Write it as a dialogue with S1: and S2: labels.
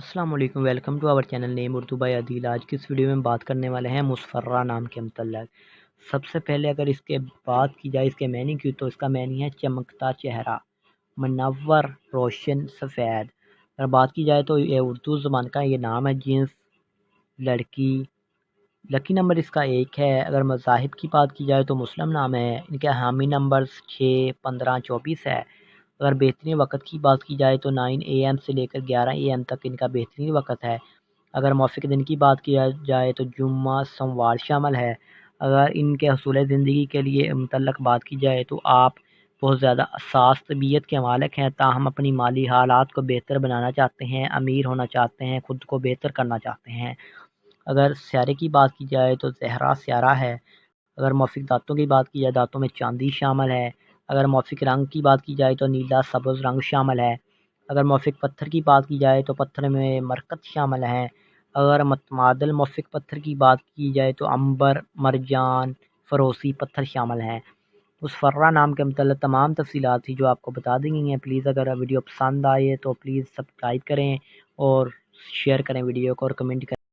S1: السلام علیکم، welcome to our channel name Urdu by Adeel. آج کی اس ویڈیو میں ہم بات کرنے والے ہیں مصفرہ نام کے متعلق۔ سب سے پہلے اگر اس کے بات کی جائے اس کے معنی کی، تو اس کا معنی ہے چمکتا چہرہ، منور، روشن، سفید۔ اگر بات کی جائے تو یہ اردو زبان کا یہ نام ہے، جنس لڑکی۔ لکی نمبر اس کا 1 ہے۔ اگر مذاہب کی بات کی جائے تو مسلم نام ہے۔ ان کے حامی نمبر 6، 15، 24 ہے۔ اگر بہترین وقت کی بات کی جائے تو 9 AM سے لے کر 11 AM تک ان کا بہترین وقت ہے۔ اگر موافق دن کی بات کی جائے تو جمعہ، سوموار شامل ہے۔ اگر ان کے حصول زندگی کے لیے متعلق بات کی جائے تو آپ بہت زیادہ حساس طبیعت کے مالک ہیں، تاہم اپنی مالی حالات کو بہتر بنانا چاہتے ہیں، امیر ہونا چاہتے ہیں، خود کو بہتر کرنا چاہتے ہیں۔ اگر سیارے کی بات کی جائے تو زہرہ سیارہ ہے۔ اگر موافق دانتوں کی بات کی جائے دانتوں میں چاندی شامل ہے۔ اگر موافق رنگ کی بات کی جائے تو نیلا، سبز رنگ شامل ہے۔ اگر موافق پتھر کی بات کی جائے تو پتھر میں مرکت شامل ہے۔ اگر متمادل موافق پتھر کی بات کی جائے تو عنبر، مرجان، فروسی پتھر شامل ہیں۔ مصفرہ نام کے متعلق تمام تفصیلات تھی جو آپ کو بتا دی گئی ہیں۔ پلیز اگر ویڈیو پسند آئے تو پلیز سبسکرائب کریں اور شیئر کریں ویڈیو کو، اور کمنٹ کریں۔